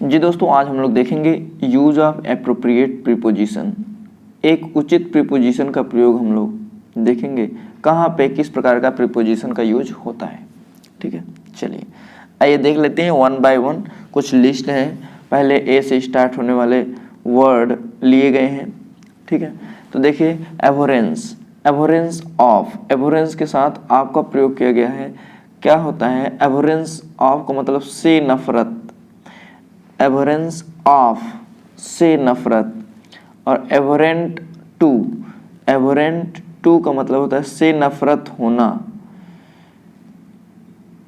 जी दोस्तों, आज हम लोग देखेंगे यूज ऑफ एप्रोप्रिएट प्रीपोजिशन। एक उचित प्रीपोजिशन का प्रयोग हम लोग देखेंगे, कहाँ पे किस प्रकार का प्रीपोजिशन का यूज होता है। ठीक है, चलिए आइए देख लेते हैं वन बाय वन। कुछ लिस्ट है, पहले ए से स्टार्ट होने वाले वर्ड लिए गए हैं। ठीक है, तो देखिए एवोरेंस, एवोरेंस ऑफ, एवोरेंस के साथ आपका प्रयोग किया गया है। क्या होता है एवोरेंस ऑफ का मतलब से नफरत, एवरेंस ऑफ से नफरत। और एवरेंट टू, एवरेंट टू का मतलब होता है से नफरत होना।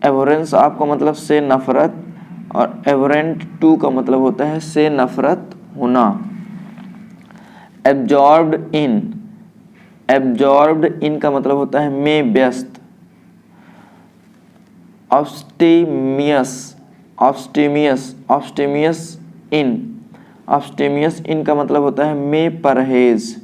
एवरेंस ऑफ का मतलब से नफरत और एवरेंट टू का मतलब होता है से नफरत होना। एब्जॉर्ब्ड इन, एब्जॉर्ब्ड इन का मतलब होता है में व्यस्त। ऑब्स्टेमियस, ऑब्स्टेमियस, ऑब्स्टेमियस इन, ऑब्स्टेमियस इन का मतलब होता है में परहेज,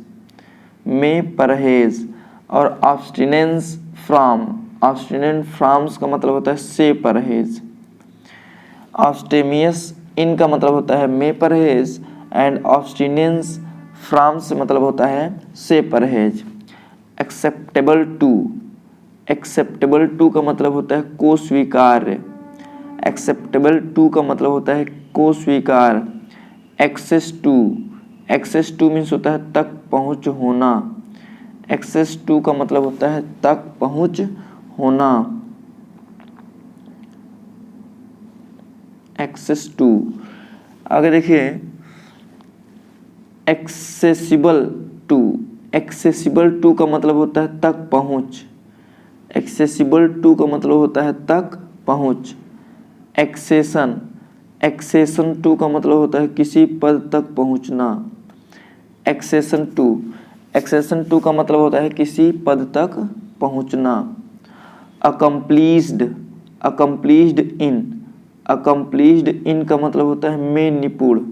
में परहेज। और ऑब्स्टिनेंस फ्रॉम, ऑब्स्टिनेंट फ्रॉम्स का मतलब होता है से परहेज। ऑब्स्टेमियस इन का मतलब होता है में परहेज एंड ऑब्स्टिनेंस फ्रॉम से मतलब होता है से परहेज। एक्सेप्टेबल टू, एक्सेप्टेबल टू का मतलब होता है को स्वीकार्य, एक्सेप्टेबल टू का मतलब होता है को स्वीकार। Access to, access to means होता है तक पहुंच होना, एक्सेस टू का मतलब होता है तक पहुंच होना। एक्सेस टू, आगे देखिए एक्सेसिबल टू, एक्सेसिबल टू का मतलब होता है तक पहुंच, एक्सेसिबल टू का मतलब होता है तक पहुंच। एक्सेशन, एक्सेशन टू का मतलब होता है किसी पद तक पहुंचना। एक्सेशन टू, एक्सेशन टू का मतलब होता है किसी पद तक पहुंचना। अकम्प्लीस्ड, अकम्प्लीस्ड इन, अकम्प्लीस्ड इन का मतलब होता है में निपुण,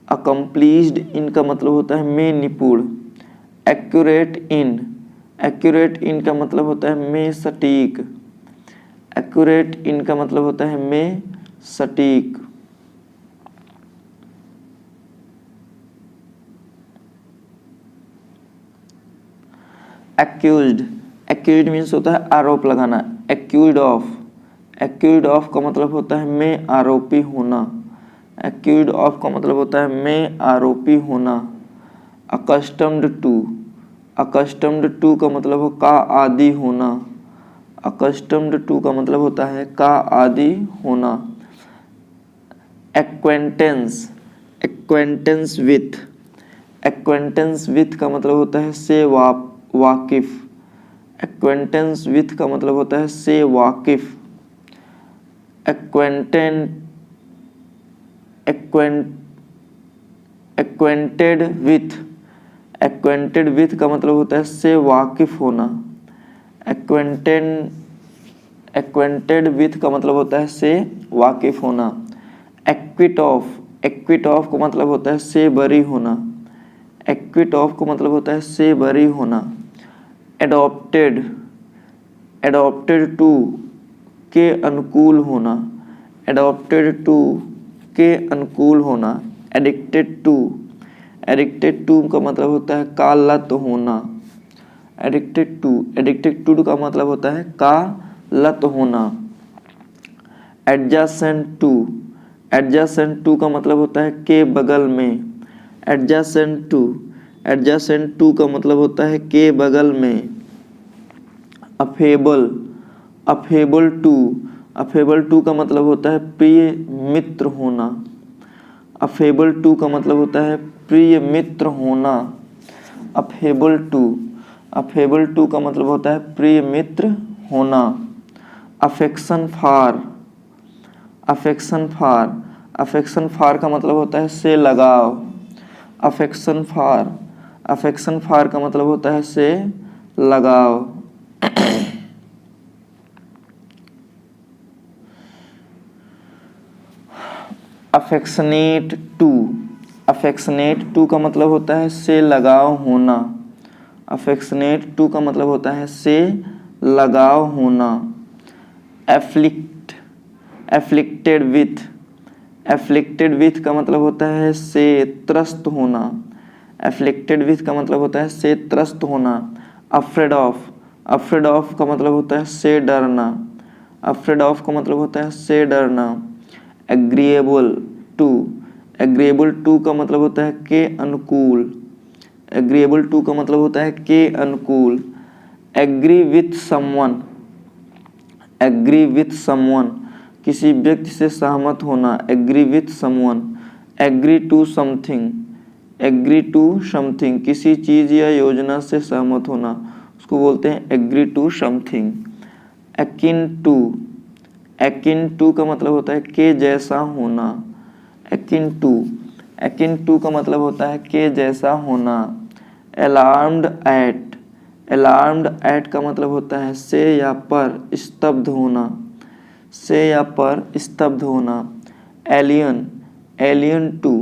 अकम्प्लीस्ड इन का मतलब होता है में निपुण। एक्यूरेट इन, एक्यूरेट इन का मतलब होता है में सटीक, एक्यूरेट इन का मतलब होता है में सटीक। एक्यूज्ड, एक्यूज्ड मीन्स होता है आरोप लगाना। एक्यूज्ड ऑफ, एक्यूज्ड ऑफ का मतलब होता है में आरोपी होना, एक्यूज्ड ऑफ का मतलब होता है में आरोपी होना। अकस्टम्ड टू, अकस्टम्ड टू का मतलब हो का आदि होना, अकस्टम्ड टू का मतलब होता है का आदि होना। Acquaintance, acquaintance with, acquaintance with का मतलब होता है से वाकिफ, एक्वेंटेंस विथ का मतलब होता है से वाकिफ। एक्वेंटेंट, एक्वेंटेड विथ, एक्वेंटेड विथ का मतलब होता है से वाकिफ होना। एक्वेंटेड विथ का मतलब होता है से वाकिफ होना। एक्विट ऑफ, एक्विट ऑफ का मतलब होता है से बरी होना, एक्विट ऑफ का मतलब होता है से बरी होना। एडॉप्टेड, एडॉप्टेड टू के अनुकूल होना, एडॉप्टेड टू के अनुकूल होना। एडिक्टेड टू, एडिक्टेड टू का मतलब होता है का लत होना, एडिक्टेड टू, एडिक्टेड टू का मतलब होता है का लत होना। एडजासेंट टू, एडजासेंट टू का मतलब होता है के बगल में, एडजासेंट टू, एडजासेंट टू का मतलब होता है के बगल में। Affable, affable to, affable to का मतलब होता है प्रिय मित्र होना, अफेबल टू का मतलब होता है प्रिय मित्र होना। अफेबल टू, अफेबल टू का मतलब होता है प्रिय मित्र होना। Affection for, affection for, affection for का मतलब होता है से लगाव, अफेक्शन फॉर, अफेक्शन फॉर का मतलब होता है से लगाव। अफेक्शनेट टू, अफेक्शनेट टू का मतलब होता है से लगाव होना, अफेक्शनेट टू का मतलब होता है से लगाव होना। Afflict, afflicted with, afflicted with का मतलब होता है से त्रस्त होना। एफ्लिक्टेड विथ का मतलब होता है से त्रस्त होना। अफ्रेड ऑफ, अफ्रेड ऑफ का मतलब होता है से डरना। अफ्रेड ऑफ का मतलब होता है से डरना। एग्रीएबल टू, एग्रीएबल टू का मतलब होता है के अनुकूल। एग्रीएबल टू का मतलब होता है के अनुकूल। Agree with someone, agree with someone किसी व्यक्ति से सहमत होना। Agree with someone. Agree to something, agree to something किसी चीज या योजना से सहमत होना, उसको बोलते हैं agree to something. Akin to, akin to का मतलब होता है के जैसा होना। एकिन टू, एकिन टू का मतलब होता है के जैसा होना। अलार्म्ड एट, अलार्म्ड एट का मतलब होता है से या पर स्तब्ध होना। से या पर स्तब्ध होना। Alien, alien to,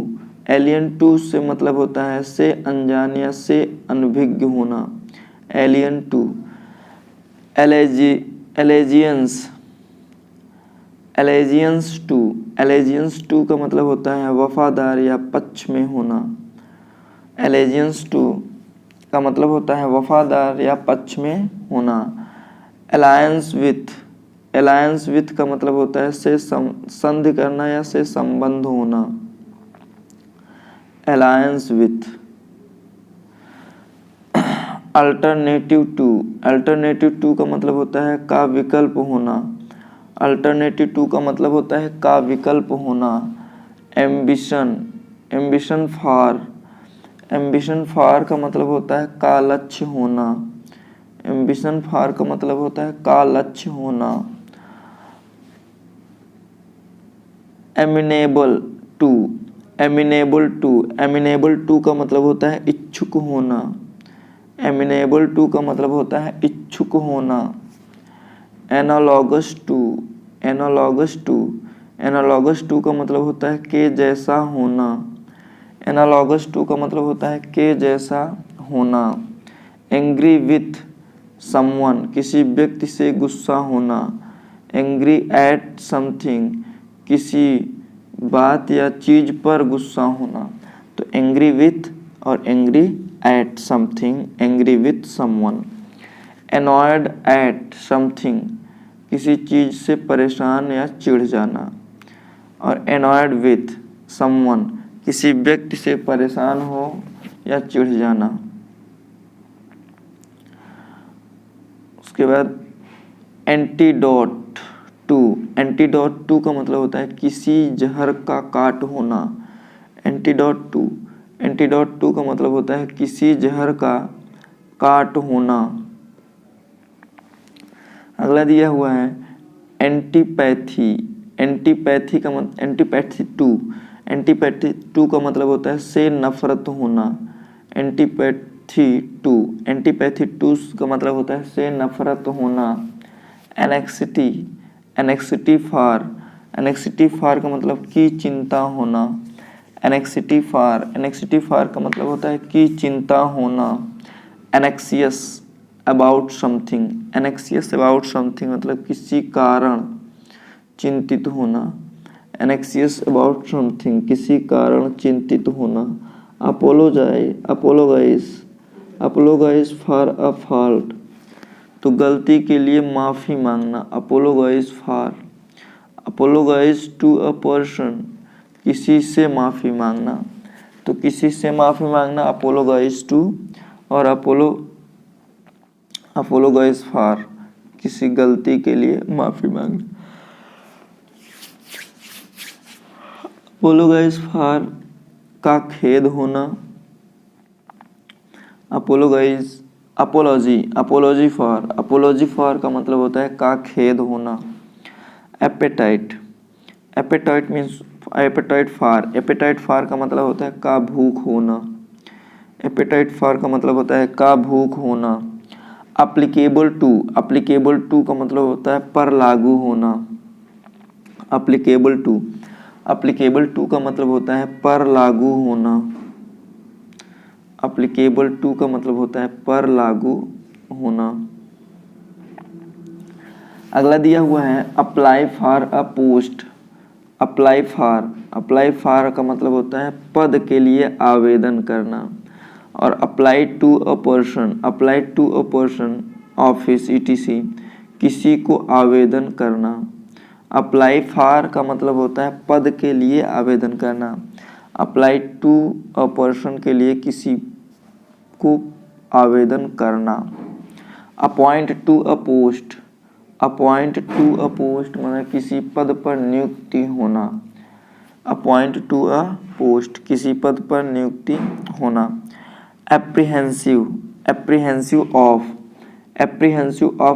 alien to से मतलब होता है से अनजान या से अनभिज्ञ होना। Alien to. Allegiance, allegiance to, allegiance to का मतलब होता है वफादार या पक्ष में होना। एलेजियंस टू का मतलब होता है वफादार या पक्ष में होना। अलायंस विथ, अलायंस विथ का मतलब होता है से संधि करना या से संबंध होना। Alliance with. Alternative to, alternative to का मतलब होता है का विकल्प होना। अल्टरनेटिव टू का मतलब होता है का विकल्प होना। Ambition, ambition for, ambition for का मतलब होता है का लक्ष्य होना। एम्बिशन फॉर का मतलब होता है का लक्ष्य होना। Amenable to, amenable to, amenable to का मतलब होता है इच्छुक होना। एमिनेबल टू का मतलब होता है इच्छुक होना। Analogous to, analogous to, analogous to का मतलब होता है के जैसा होना। एनालॉगस टू का मतलब होता है के जैसा होना। एंग्री विथ समवन किसी व्यक्ति से गुस्सा होना। एंग्री एट समथिंग किसी बात या चीज पर गुस्सा होना। तो एंग्री विथ और angry at something, angry with someone. Annoyed at something किसी चीज से परेशान या चिढ़ जाना। और एनॉयड विथ समवन किसी व्यक्ति से परेशान हो या चिढ़ जाना। उसके बाद एंटीडोट टू, एंटीडोट टू का मतलब होता है किसी जहर का काट होना। एंटीडोट टू, एंटीडोट टू का मतलब होता है किसी जहर का काट होना। अगला दिया हुआ है एंटीपैथी, एंटीपैथी का मतलब, एंटीपैथी टू, एंटीपैथी टू का मतलब होता है से नफरत होना। एंटीपैथी टू, एंटीपैथी टू का मतलब होता है से नफरत होना। Anxiety, anxiety for, anxiety for का मतलब की चिंता होना। एनेक्सिटी फॉर, एनेक्सिटी फॉर का मतलब होता है कि चिंता होना। एनेक्सियस अबाउट समथिंग, एनेक्सियस अबाउट समथिंग मतलब किसी कारण चिंतित होना। एनेक्सियस अबाउट समथिंग किसी कारण चिंतित होना। अपोलोजाइज, अपोलोगाइज, अपोलोगाइज फॉर अ फॉल्ट तो गलती के लिए माफ़ी मांगना। अपोलोगाइज फॉर, अपोलोगाइज टू अ पर्सन किसी से माफ़ी मांगना। तो किसी से माफ़ी मांगना अपोलोगाइज टू, और अपोलोगाइज फॉर किसी गलती के लिए माफ़ी मांगना। अपोलोगाइज फॉर का खेद होना। Apologise, apology, apology for, apology for का मतलब होता है का खेद होना। Appetite, appetite means appetite for, appetite for का मतलब होता है का भूख होना। एपेटाइट फॉर का मतलब होता है का भूख होना। अप्लीकेबल टू, अप्लीकेबल टू का मतलब होता है पर लागू होना। अप्लीकेबल टू, अप्लीकेबल टू का मतलब होता है पर लागू होना। अप्लीकेबल टू का मतलब होता है पर लागू होना। अगला दिया हुआ है apply for a post, apply for का मतलब होता है पद के लिए आवेदन करना। और apply to a person office ETC किसी को आवेदन करना। अप्लाई फॉर का मतलब होता है पद के लिए आवेदन करना। अप्लाई टू अ पर्सन के लिए किसी को आवेदन करना। अपॉइंट टू अ पोस्ट मतलब किसी पद पर नियुक्ति होना। अपॉइंट टू अ पोस्ट किसी पद पर नियुक्ति होना। एप्रीहेंसिव ऑफ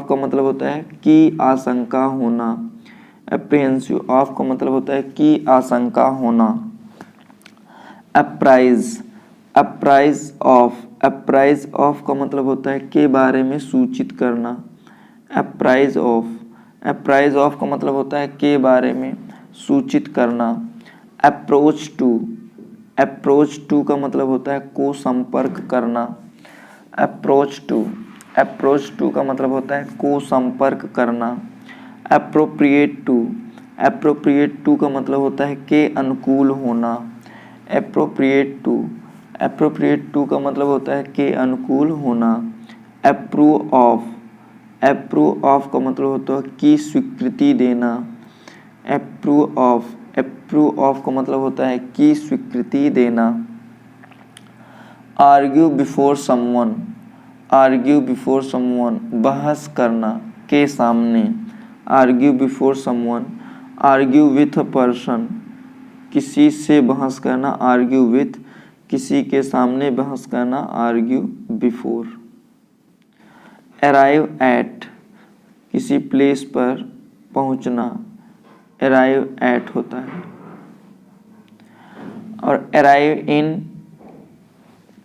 का मतलब होता है कि आशंका होना। एप्रीहेंसिव ऑफ का मतलब होता है कि आशंका होना। अप्राइज ऑफ का मतलब होता है के बारे में सूचित करना। अप्राइज ऑफ का मतलब होता है के बारे में सूचित करना। अप्रोच टू का मतलब होता है को संपर्क करना। अप्रोच टू का मतलब होता है को संपर्क करना। एप्रोप्रिएट टू का मतलब होता है के अनुकूल होना। एप्रोप्रिएट टू का मतलब होता है के अनुकूल होना। अप्रूव ऑफ का मतलब होता है की स्वीकृति देना। अप्रूव ऑफ का मतलब होता है की स्वीकृति देना। आर्ग्यू बिफोर समवन बहस करना के सामने। Argue before someone. Argue with a person किसी से बहस करना। आर्ग्यू विथ किसी के सामने बहस करना। Argue before. अराइव एट किसी प्लेस पर पहुंचना। अराइव एट होता है। और अराइव इन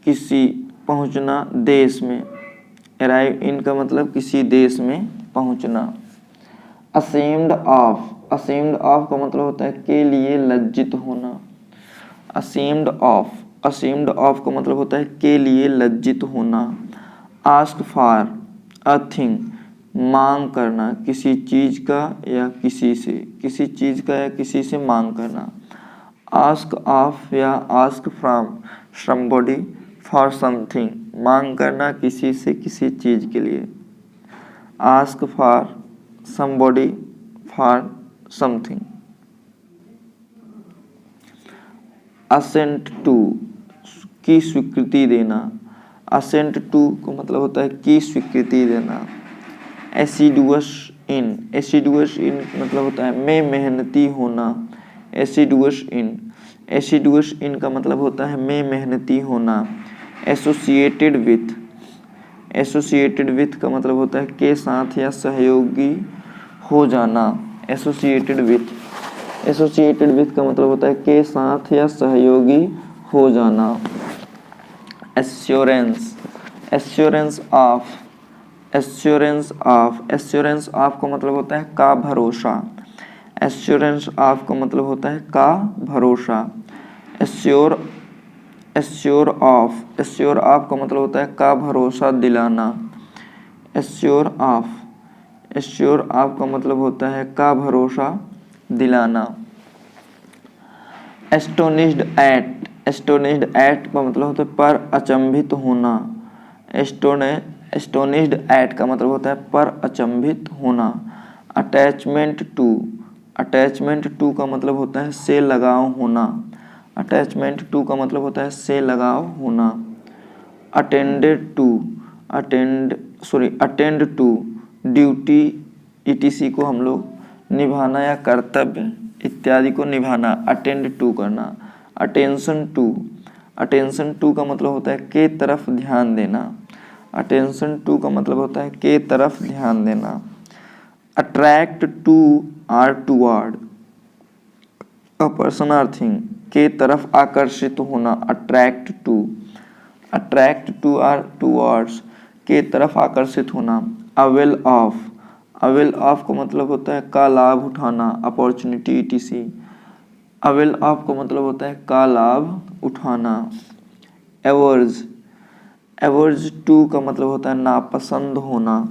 किसी पहुंचना देश में। अराइव इन का मतलब किसी देश में पहुंचना। असेम्ड ऑफ का मतलब होता है के लिए लज्जित होना। असेम्ड ऑफ का मतलब होता है के लिए लज्जित होना। आस्क फॉर अ थिंग मांग करना किसी चीज का या किसी से मांग करना। आस्क ऑफ या ask from somebody for something मांग करना किसी से किसी चीज के लिए। Ask for somebody for something. Assent to की स्वीकृति देना। असेंट टू का मतलब होता है की स्वीकृति देना। एसिडुअस इन मतलब होता है में मेहनती होना। एसिडुअस इन का मतलब होता है में मेहनती होना। एसोसिएटेड विथ का मतलब होता है के साथ या सहयोगी हो जाना। एसोसिएटेड विथ का मतलब होता है के साथ या सहयोगी हो जाना। एश्योरेंस ऑफ का मतलब होता है का भरोसा। एश्योरेंस ऑफ का मतलब होता है का भरोसा। एश्योर ऑफ का मतलब होता है का भरोसा दिलाना। एश्योर ऑफ का मतलब होता है का भरोसा दिलाना। एस्टोनिश्ड एट का मतलब होता है पर अचंभित होना। एस्टोनिश्ड एट का मतलब होता है पर अचंभित होना। अटैचमेंट टू का मतलब होता है से लगाव होना। अटैचमेंट टू का मतलब होता है से लगाव होना। अटेंड टू ड्यूटी ईटीसी को हम लोग निभाना या कर्तव्य इत्यादि को निभाना। अटेंड टू करना। अटेंशन टू का मतलब होता है के तरफ ध्यान देना। अटेंशन टू का मतलब होता है के तरफ ध्यान देना। Attract to or toward a person or thing के तरफ आकर्षित होना। अट्रैक्ट टू आर टूवर्ड्स के तरफ आकर्षित होना। अवेल ऑफ का मतलब होता है का लाभ उठाना। Opportunity etc. अवेल ऑफ का मतलब होता है का लाभ उठाना। एवर्ज टू का मतलब होता है नापसंद होना।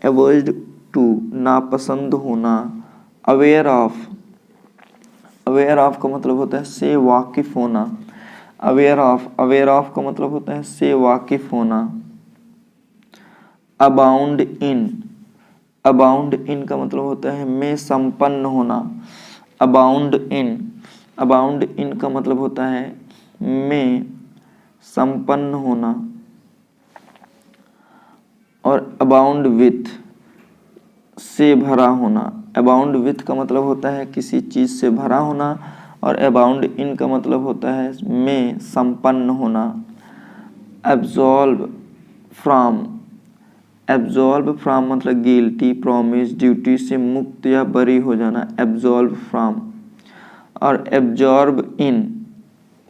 एवर्ज टू नापसंद होना। अवेयर अवेयर ऑफ का मतलब होता है से वाकिफ होना। अवेयर ऑफ का मतलब होता है से वाकिफ होना। अबाउंड इन का मतलब होता है में संपन्न होना। अबाउंड इन का मतलब होता है में संपन्न होना। और अबाउंड विथ से भरा होना। अबाउंड विथ का मतलब होता है किसी चीज से भरा होना, और अबाउंड इन का मतलब होता है में संपन्न होना। एब्जॉल्व फ्रॉम मतलब गिल्टी, प्रॉमिस, ड्यूटी से मुक्त या बरी हो जाना। Absolve from. और एब्जॉर्ब इन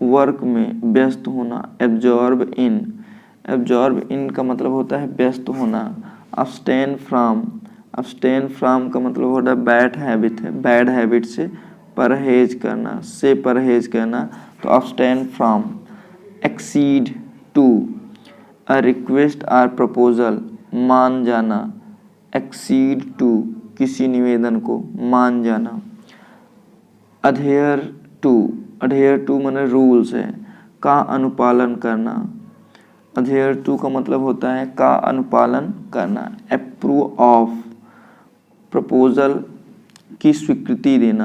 वर्क में व्यस्त होना। एब्जॉर्ब इन का मतलब होता है व्यस्त होना। अब्सटेन फ्रॉम का मतलब होता है बैड हैबिट से परहेज करना, तो abstain from. Accede to a request और प्रपोजल, मान जाना। एक्सीड टू किसी निवेदन को मान जाना। अधेयर टू माने रूल्स है, का अनुपालन करना। अधेयर टू का मतलब होता है का अनुपालन करना। अप्रूव ऑफ प्रपोजल की स्वीकृति देना।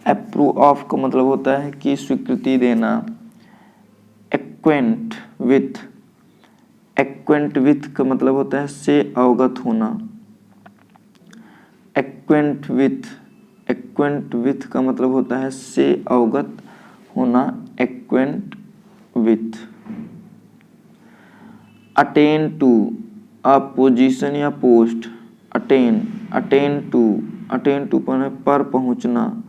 अप्रूव ऑफ का मतलब होता है कि स्वीकृति देना। एक्वेंट विथ का मतलब होता है से अवगत होना। एक्वेंट विथ का मतलब होता है से अवगत होना। Acquaint with. Attain to a position या पोस्ट। अटेन टू पर पहुंचना।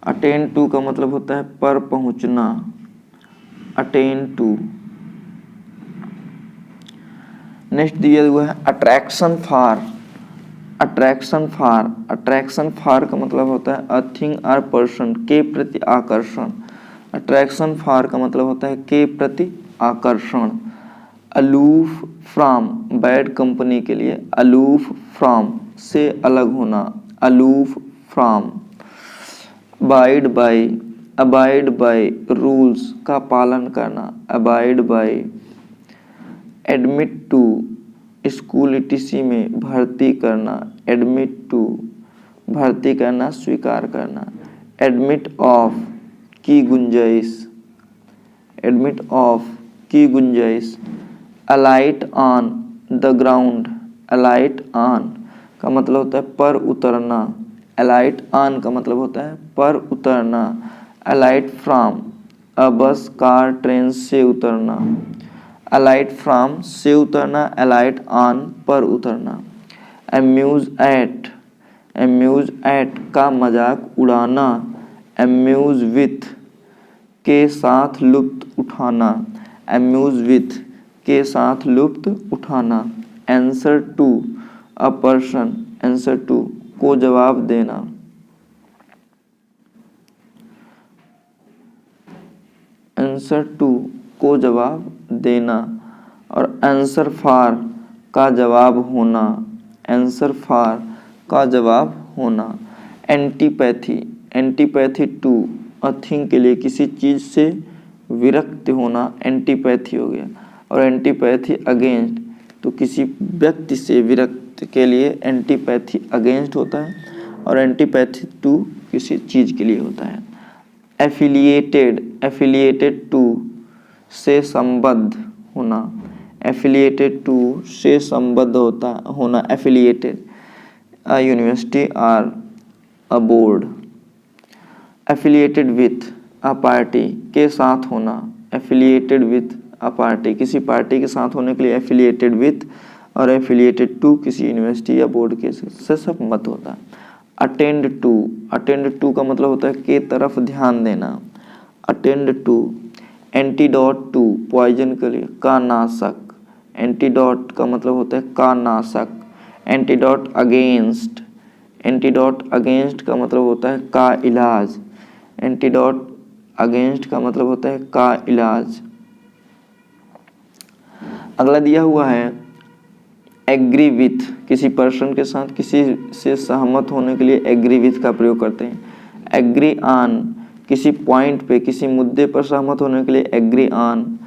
अटेन टू का मतलब होता है पर पहुंचना। Attain to. नेक्स्ट दिया हुआ है अट्रैक्शन फार का मतलब होता है अ थिंग और पर्सन के प्रति आकर्षण। अट्रैक्शन फार का मतलब होता है के प्रति आकर्षण। अलूफ फ्रॉम बैड कंपनी के लिए। अलूफ फ्रॉम से अलग होना। Aloof from. Abide by rules का पालन करना। Abide by. Admit to school etc में भर्ती करना। एडमिट टू भर्ती करना, स्वीकार करना। एडमिट ऑफ की गुंजाइश। Alight on the ground. Alight on का मतलब होता है पर उतरना। अलाइट ऑन का मतलब होता है पर उतरना। अलाइट फ्रॉम अ बस, कार, ट्रेन से उतरना। अलाइट फ्रॉम से उतरना। अलाइट ऑन पर उतरना। अम्यूज एट का मजाक उड़ाना। अम्यूज विथ के साथ लुत्फ उठाना। अम्यूज विथ के साथ लुत्फ उठाना। Answer to a person. Answer to को जवाब देना। आंसर टू को जवाब देना। और आंसर फॉर का जवाब होना। आंसर फॉर का जवाब होना। एंटीपैथी टू अ थिंग के लिए किसी चीज से विरक्त होना। एंटीपैथी हो गया। और एंटीपैथी अगेंस्ट तो किसी व्यक्ति से विरक्त के लिए एंटीपैथी अगेंस्ट होता है, और एंटीपैथी टू किसी चीज के लिए होता है। एफिलिएटेड टू से संबद्ध होना। एफिलिएटेड टू से संबद्ध होना। एफिलिएटेड अ यूनिवर्सिटी और a board. Affiliated with a party के साथ होना। एफिलिएटेड विथ अ पार्टी किसी पार्टी के साथ होने के लिए एफिलिएटेड विथ, और एफिलिएटेड टू किसी यूनिवर्सिटी या बोर्ड के से सब मत होता है। अटेंड टू का मतलब होता है के तरफ ध्यान देना। Attend to. Antidote to poison के लिए का नाशक। एंटीडोट का मतलब होता है का नाशक। एंटीडोट अगेंस्ट का मतलब होता है का इलाज। एंटीडोट अगेंस्ट का मतलब होता है का इलाज। अगला दिया हुआ है एग्री विथ, किसी पर्सन के साथ किसी से सहमत होने के लिए एग्री विथ का प्रयोग करते हैं। एग्री ऑन, किसी पॉइंट पे, किसी मुद्दे पर सहमत होने के लिए एग्री ऑन।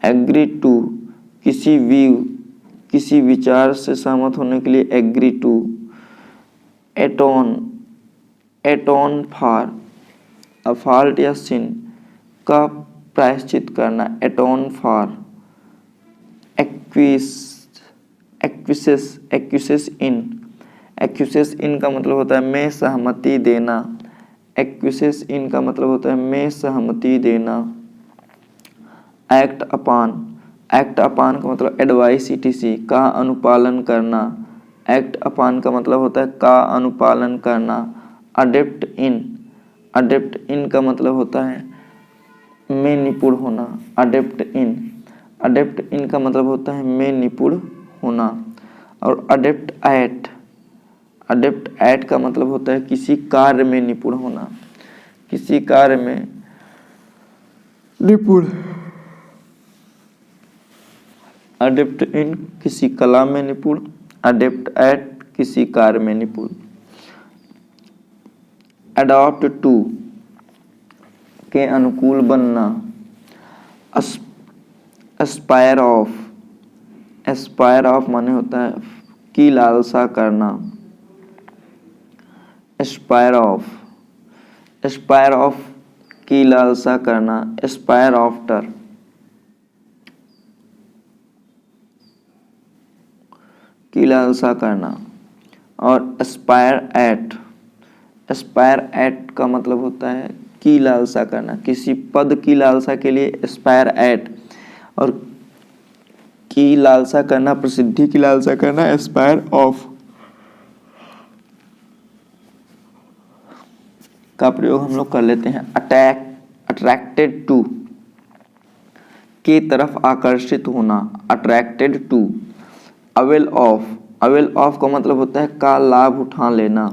एग्री टू, किसी व्यू, किसी विचार से सहमत होने के लिए agree to. Atone, atone for a fault या सिन का प्रायश्चित करना, एटोन फॉर। एक्विसेस, एक्विसेस इन, एक्विसेस इन का मतलब होता है में सहमति देना। एक्विसेस इन का मतलब होता है में सहमति देना। एक्ट अपॉन, एक्ट अपॉन का मतलब एडवाइस ईटीसी का अनुपालन करना। एक्ट अपॉन का मतलब होता है का अनुपालन करना। अडेप्ट इन, अडेप्ट इन का मतलब होता है में निपुण होना। अडेप्ट इन, अडेप्ट इन का मतलब होता है में निपुण होना। और अडेप्ट एट, अडेप्ट एट का मतलब होता है किसी कार्य में निपुण होना, किसी कार्य में निपुण। अडेप्ट इन किसी कला में निपुण, अडेप्ट एट किसी कार्य में निपुण। अडॉप्ट टू के अनुकूल बनना। एस्पायर ऑफ, एस्पायर ऑफ माने होता है की लालसा करना। एस्पायर ऑफ, एस्पायर ऑफ की लालसा करना। एस्पायर आफ्टर, की लालसा करना। और एस्पायर एट, एस्पायर एट का मतलब होता है की लालसा करना, किसी पद की लालसा के लिए एस्पायर एट। और की लालसा करना, प्रसिद्धि की लालसा करना, एस्पायर ऑफ का प्रयोग हम लोग कर लेते हैं। अटैक, अट्रैक्टेड टू की तरफ आकर्षित होना, attracted to. Avail of, avail of का मतलब होता है का लाभ उठा लेना,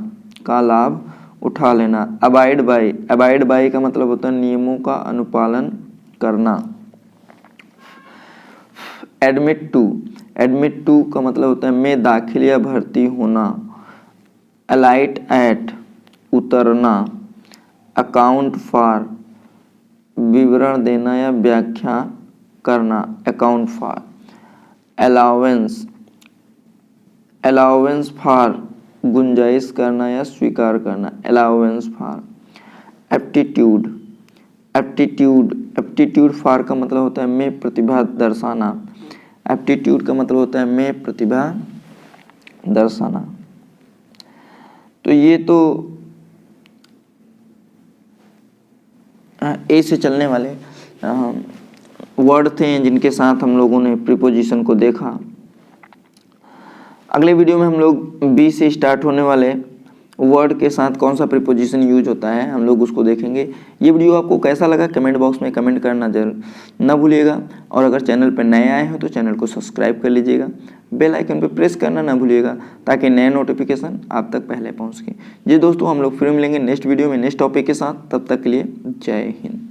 का लाभ उठा लेना। अबाइड बाय, अबाइड बाय का मतलब होता है नियमों का अनुपालन करना। एडमिट टू, एडमिट टू का मतलब होता है में दाखिल या भर्ती होना। अलाइट एट उतरना। अकाउंट फॉर विवरण देना या व्याख्या करना, account for. Allowance, allowance for गुंजाइश करना या स्वीकार करना, allowance for. Aptitude, aptitude, aptitude for का मतलब होता है में प्रतिभा दर्शाना। एप्टीट्यूड का मतलब होता है में प्रतिभा दर्शाना। तो ये तो ए से चलने वाले वर्ड थे जिनके साथ हम लोगों ने प्रीपोजिशन को देखा। अगले वीडियो में हम लोग बी से स्टार्ट होने वाले वर्ड के साथ कौन सा प्रीपोजिशन यूज होता है हम लोग उसको देखेंगे। ये वीडियो आपको कैसा लगा कमेंट बॉक्स में कमेंट करना जरूर ना भूलिएगा। और अगर चैनल पर नए आए हो तो चैनल को सब्सक्राइब कर लीजिएगा, बेल आइकन पर प्रेस करना ना भूलिएगा ताकि नए नोटिफिकेशन आप तक पहले पहुँच सके। जी दोस्तों, हम लोग फिर मिलेंगे नेक्स्ट वीडियो में नेक्स्ट टॉपिक के साथ। तब तक के लिए जय हिंद।